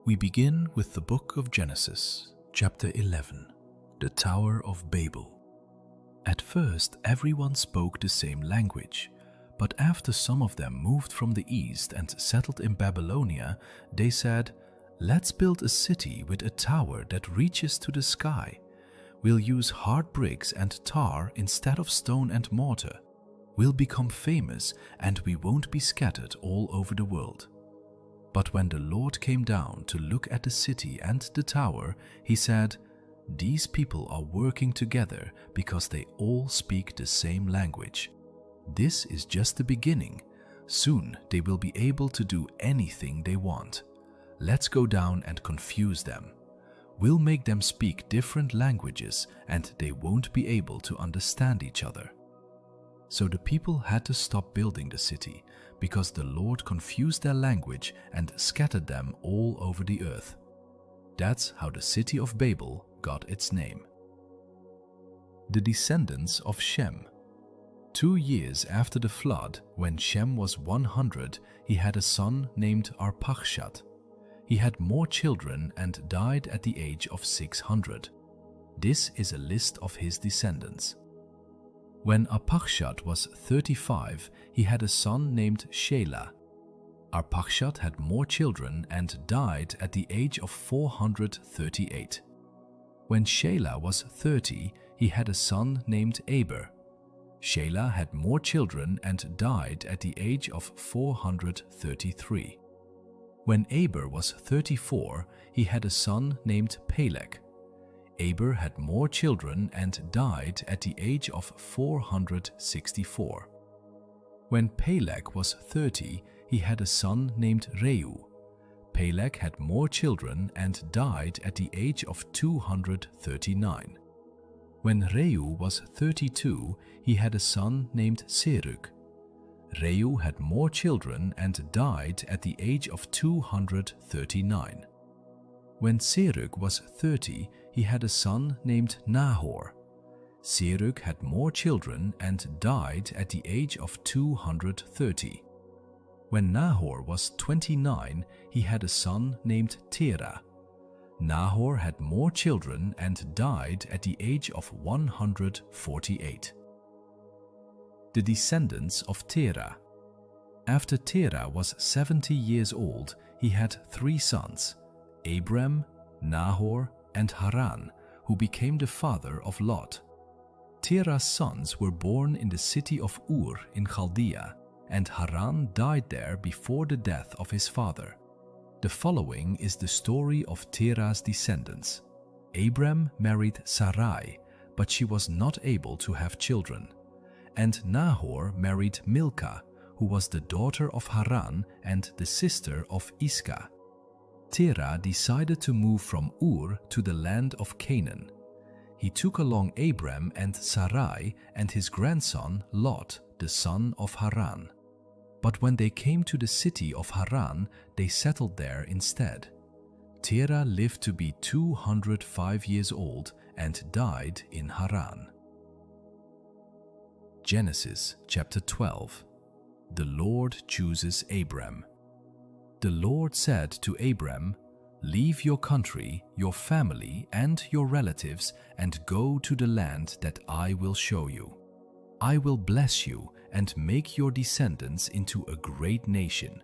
We begin with the book of Genesis, chapter 11, the Tower of Babel. At first, everyone spoke the same language, but after some of them moved from the east and settled in Babylonia, they said, "Let's build a city with a tower that reaches to the sky. We'll use hard bricks and tar instead of stone and mortar. We'll become famous and we won't be scattered all over the world." But when the Lord came down to look at the city and the tower, he said, "These people are working together because they all speak the same language. This is just the beginning. Soon they will be able to do anything they want. Let's go down and confuse them. We'll make them speak different languages and they won't be able to understand each other." So the people had to stop building the city because the Lord confused their language and scattered them all over the earth. That's how the city of Babel got its name. The descendants of Shem. 2 years after the flood, when Shem was 100, he had a son named Arpachshad. He had more children and died at the age of 600. This is a list of his descendants. When Arpachshad was 35, he had a son named Shelah. Arpachshad had more children and died at the age of 438. When Shelah was 30, he had a son named Aber. Shelah had more children and died at the age of 433. When Aber was 34, he had a son named Peleg. Aber had more children and died at the age of 464. When Peleg was 30, he had a son named Reu. Peleg had more children and died at the age of 239. When Reu was 32, he had a son named Serug. Reu had more children and died at the age of 239. When Serug was 30, he had a son named Nahor. Serug had more children and died at the age of 230. When Nahor was 29, he had a son named Terah. Nahor had more children and died at the age of 148. The descendants of Terah. After Terah was 70 years old, he had 3 sons, Abram, Nahor, and Haran, who became the father of Lot. Terah's sons were born in the city of Ur in Chaldea, and Haran died there before the death of his father. The following is the story of Terah's descendants. Abram married Sarai, but she was not able to have children. And Nahor married Milcah, who was the daughter of Haran and the sister of Iscah. Terah decided to move from Ur to the land of Canaan. He took along Abram and Sarai and his grandson Lot, the son of Haran. But when they came to the city of Haran, they settled there instead. Terah lived to be 205 years old and died in Haran. Genesis chapter 12. The Lord chooses Abram. The Lord said to Abram, "Leave your country, your family, and your relatives, and go to the land that I will show you. I will bless you and make your descendants into a great nation.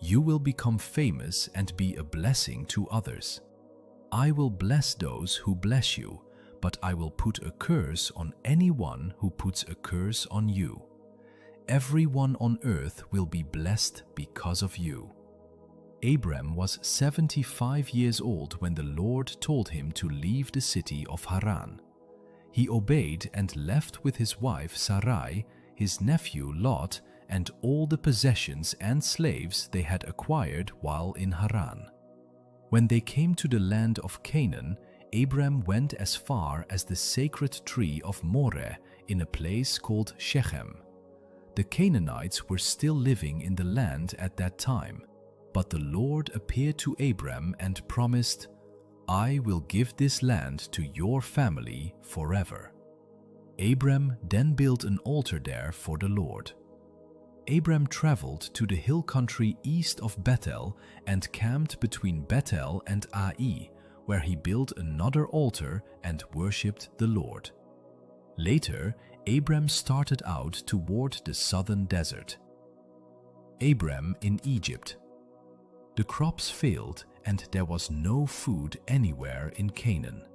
You will become famous and be a blessing to others. I will bless those who bless you, but I will put a curse on anyone who puts a curse on you. Everyone on earth will be blessed because of you." Abram was 75 years old when the Lord told him to leave the city of Haran. He obeyed and left with his wife Sarai, his nephew Lot, and all the possessions and slaves they had acquired while in Haran. When they came to the land of Canaan, Abram went as far as the sacred tree of Moreh in a place called Shechem. The Canaanites were still living in the land at that time. But the Lord appeared to Abram and promised, "I will give this land to your family forever." Abram then built an altar there for the Lord. Abram traveled to the hill country east of Bethel and camped between Bethel and Ai, where he built another altar and worshipped the Lord. Later, Abram started out toward the southern desert. Abram in Egypt. The crops failed and there was no food anywhere in Canaan.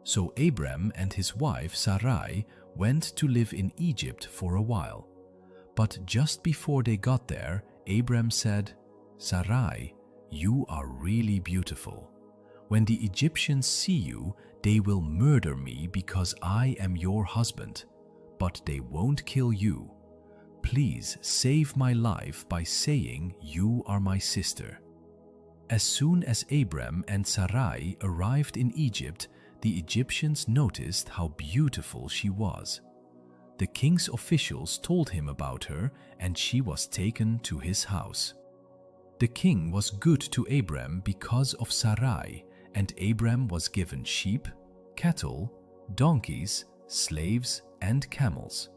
So Abram and his wife Sarai went to live in Egypt for a while. But just before they got there, Abram said, "Sarai, you are really beautiful. When the Egyptians see you, they will murder me because I am your husband, but they won't kill you. Please save my life by saying you are my sister." As soon as Abram and Sarai arrived in Egypt, the Egyptians noticed how beautiful she was. The king's officials told him about her, and she was taken to his house. The king was good to Abram because of Sarai, and Abram was given sheep, cattle, donkeys, slaves, and camels.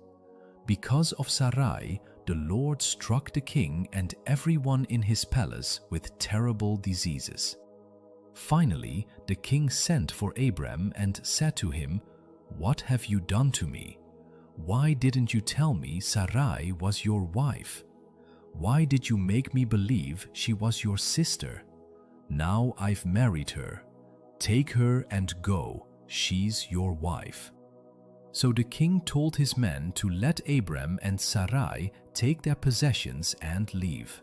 Because of Sarai, the Lord struck the king and everyone in his palace with terrible diseases. Finally, the king sent for Abram and said to him, "What have you done to me? Why didn't you tell me Sarai was your wife? Why did you make me believe she was your sister? Now I've married her. Take her and go. She's your wife." So the king told his men to let Abram and Sarai take their possessions and leave.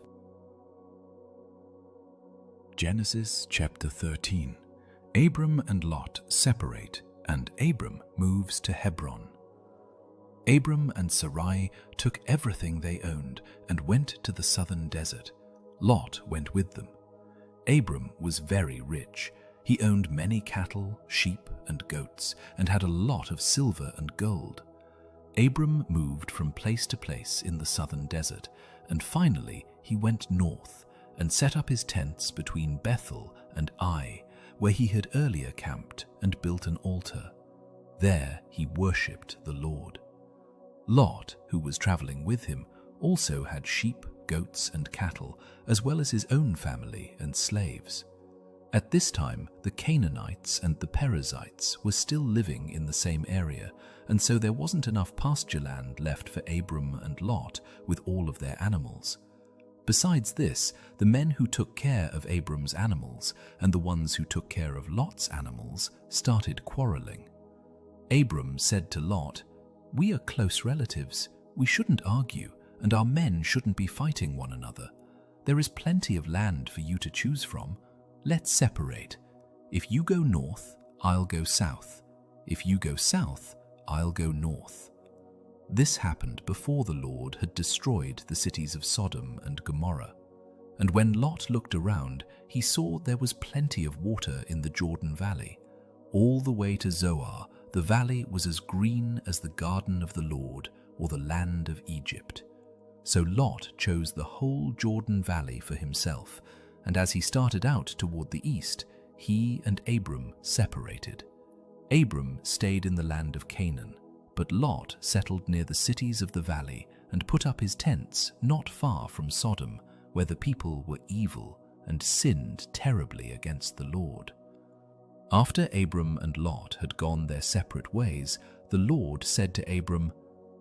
Genesis chapter 13. Abram and Lot separate, and Abram moves to Hebron. Abram and Sarai took everything they owned and went to the southern desert. Lot went with them. Abram was very rich. He owned many cattle, sheep, and goats, and had a lot of silver and gold. Abram moved from place to place in the southern desert, and finally he went north and set up his tents between Bethel and Ai, where he had earlier camped, and built an altar. There he worshipped the Lord. Lot, who was traveling with him, also had sheep, goats, and cattle, as well as his own family and slaves. At this time, the Canaanites and the Perizzites were still living in the same area, and so there wasn't enough pasture land left for Abram and Lot with all of their animals. Besides this, the men who took care of Abram's animals and the ones who took care of Lot's animals started quarreling. Abram said to Lot, "We are close relatives. We shouldn't argue, and our men shouldn't be fighting one another. There is plenty of land for you to choose from. Let's separate. If you go north, I'll go south. If you go south, I'll go north." This happened before the Lord had destroyed the cities of Sodom and Gomorrah. And when Lot looked around, he saw there was plenty of water in the Jordan Valley. All the way to Zoar, the valley was as green as the garden of the Lord or the land of Egypt. So Lot chose the whole Jordan Valley for himself, and as he started out toward the east, he and Abram separated. Abram stayed in the land of Canaan, but Lot settled near the cities of the valley and put up his tents not far from Sodom, where the people were evil and sinned terribly against the Lord. After Abram and Lot had gone their separate ways, the Lord said to Abram,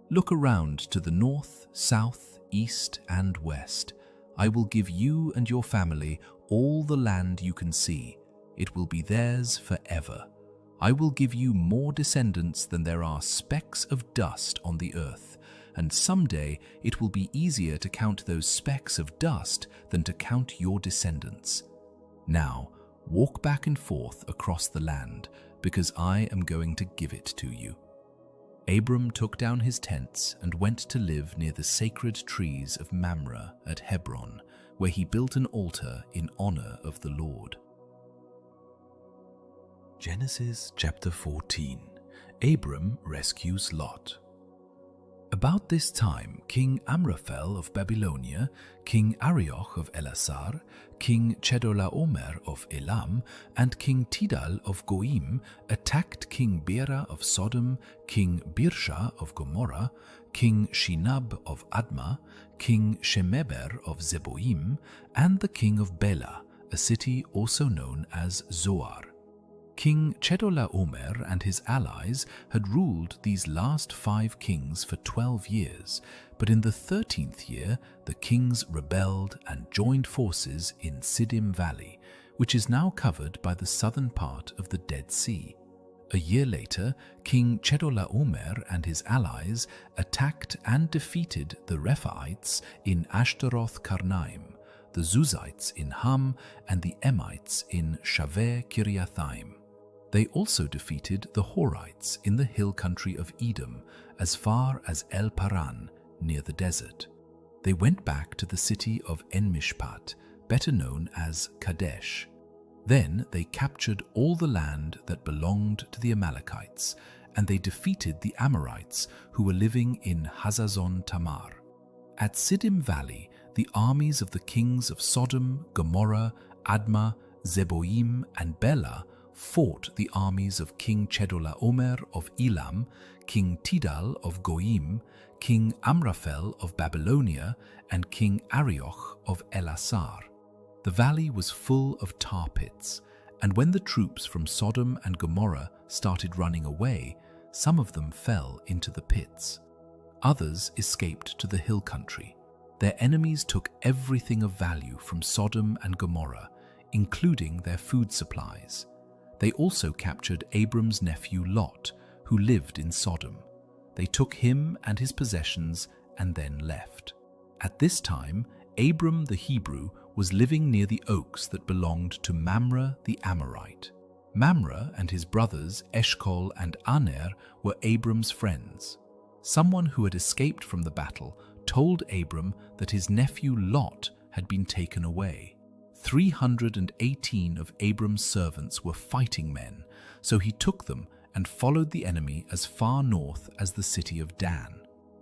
"Look around to the north, south, east, and west. I will give you and your family all the land you can see. It will be theirs forever. I will give you more descendants than there are specks of dust on the earth, and someday it will be easier to count those specks of dust than to count your descendants. Now, walk back and forth across the land, because I am going to give it to you." Abram took down his tents and went to live near the sacred trees of Mamre at Hebron, where he built an altar in honor of the Lord. Genesis chapter 14. Abram rescues Lot. About this time, King Amraphel of Babylonia, King Arioch of Elasar, King Chedorlaomer of Elam, and King Tidal of Goim attacked King Bera of Sodom, King Birsha of Gomorrah, King Shinab of Admah, King Shemeber of Zeboim, and the king of Bela, a city also known as Zoar. King Chedorlaomer and his allies had ruled these last 5 kings for 12 years, but in the 13th year the kings rebelled and joined forces in Siddim Valley, which is now covered by the southern part of the Dead Sea. A year later, King Chedorlaomer and his allies attacked and defeated the Rephaites in Ashtaroth Karnaim, the Zuzites in Ham, and the Emites in Shaveh Kiriathaim. They also defeated the Horites in the hill country of Edom as far as El Paran, near the desert. They went back to the city of En-Mishpat, better known as Kadesh. Then they captured all the land that belonged to the Amalekites, and they defeated the Amorites who were living in Hazazon Tamar. At Siddim Valley, the armies of the kings of Sodom, Gomorrah, Admah, Zeboim, and Bela fought the armies of King Chedorlaomer of Elam, King Tidal of Goim, King Amraphel of Babylonia, and King Arioch of Elasar. The valley was full of tar pits, and when the troops from Sodom and Gomorrah started running away, some of them fell into the pits. Others escaped to the hill country. Their enemies took everything of value from Sodom and Gomorrah, including their food supplies. They also captured Abram's nephew Lot, who lived in Sodom. They took him and his possessions and then left. At this time, Abram the Hebrew was living near the oaks that belonged to Mamre the Amorite. Mamre and his brothers Eshcol and Aner were Abram's friends. Someone who had escaped from the battle told Abram that his nephew Lot had been taken away. 318 of Abram's servants were fighting men, so he took them and followed the enemy as far north as the city of Dan.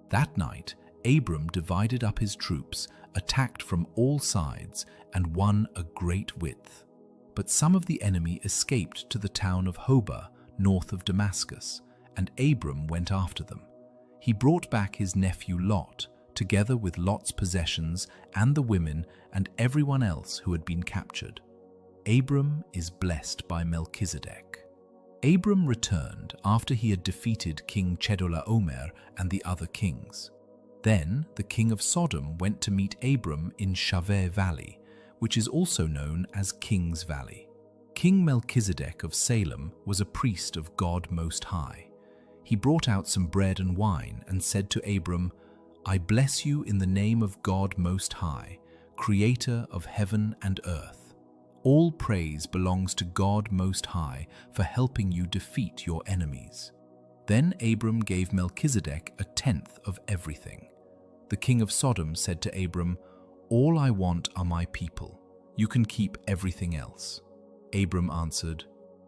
That night, Abram divided up his troops, attacked from all sides, and won a great width. But some of the enemy escaped to the town of Hobah, north of Damascus, and Abram went after them. He brought back his nephew Lot, together with Lot's possessions and the women and everyone else who had been captured. Abram is blessed by Melchizedek. Abram returned after he had defeated King Chedorlaomer and the other kings. Then the king of Sodom went to meet Abram in Shaveh Valley, which is also known as King's Valley. King Melchizedek of Salem was a priest of God Most High. He brought out some bread and wine and said to Abram, "I bless you in the name of God Most High, creator of heaven and earth. All praise belongs to God Most High for helping you defeat your enemies." Then Abram gave Melchizedek 1/10 of everything. The king of Sodom said to Abram, "All I want are my people. You can keep everything else." Abram answered,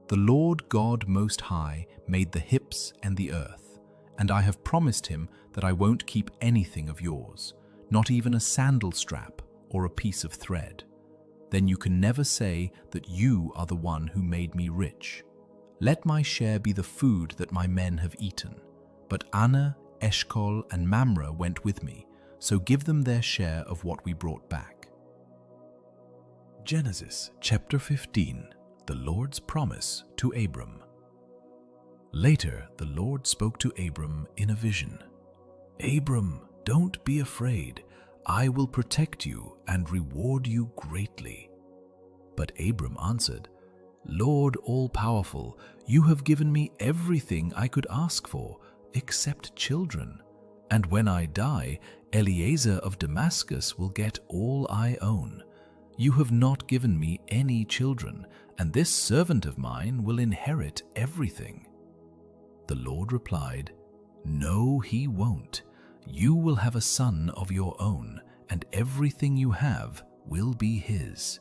"The Lord God Most High made the hips and the earth, and I have promised him that I won't keep anything of yours, not even a sandal strap or a piece of thread. Then you can never say that you are the one who made me rich. Let my share be the food that my men have eaten. But Anna, Eshcol, and Mamre went with me, so give them their share of what we brought back." Genesis chapter 15, the Lord's promise to Abram. Later, the Lord spoke to Abram in a vision. "Abram, don't be afraid. I will protect you and reward you greatly." But Abram answered, "Lord all-powerful, you have given me everything I could ask for, except children. And when I die, Eliezer of Damascus will get all I own. You have not given me any children, and this servant of mine will inherit everything." The Lord replied, "No, he won't. You will have a son of your own, and everything you have will be his."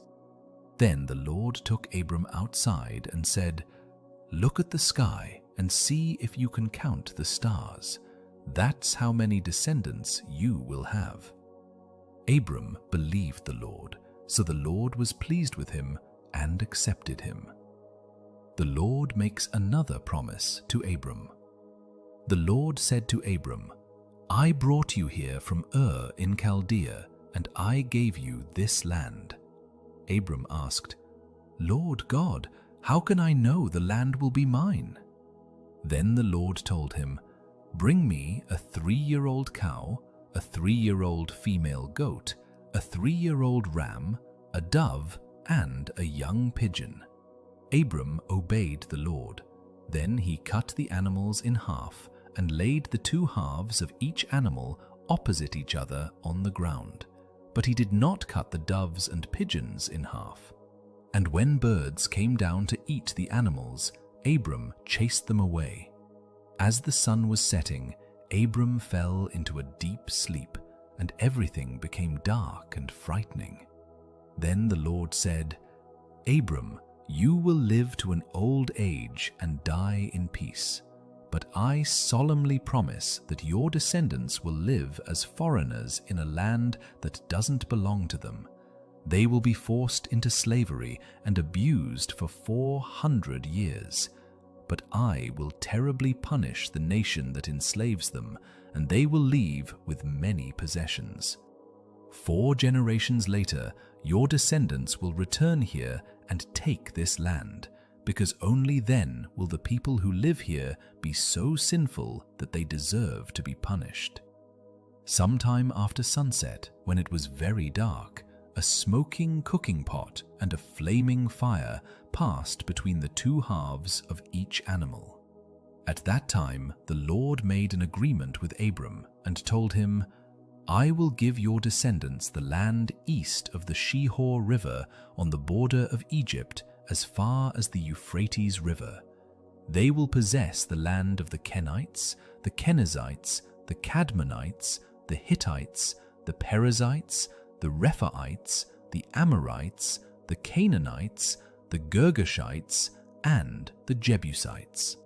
Then the Lord took Abram outside and said, "Look at the sky and see if you can count the stars. That's how many descendants you will have." Abram believed the Lord, so the Lord was pleased with him and accepted him. The Lord makes another promise to Abram. The Lord said to Abram, I brought you here from Ur in Chaldea, and I gave you this land." Abram asked, "Lord God, how can I know the land will be mine?" Then the Lord told him, "Bring me a 3-year-old cow, a 3-year-old female goat, a 3-year-old ram, a dove, and a young pigeon." Abram obeyed the Lord. Then he cut the animals in half and laid the 2 halves of each animal opposite each other on the ground. But he did not cut the doves and pigeons in half. And when birds came down to eat the animals, Abram chased them away. As the sun was setting, Abram fell into a deep sleep, and everything became dark and frightening. Then the Lord said, "Abram, you will live to an old age and die in peace. But I solemnly promise that your descendants will live as foreigners in a land that doesn't belong to them. They will be forced into slavery and abused for 400 years. But I will terribly punish the nation that enslaves them, and they will leave with many possessions. 4 generations later, your descendants will return here and take this land, because only then will the people who live here be so sinful that they deserve to be punished." Sometime after sunset, when it was very dark, a smoking cooking pot and a flaming fire passed between the 2 halves of each animal. At that time, the Lord made an agreement with Abram and told him, "I will give your descendants the land east of the Shihor River on the border of Egypt as far as the Euphrates River. They will possess the land of the Kenites, the Kenizzites, the Cadmonites, the Hittites, the Perizzites, the Rephaites, the Amorites, the Canaanites, the Girgashites, and the Jebusites."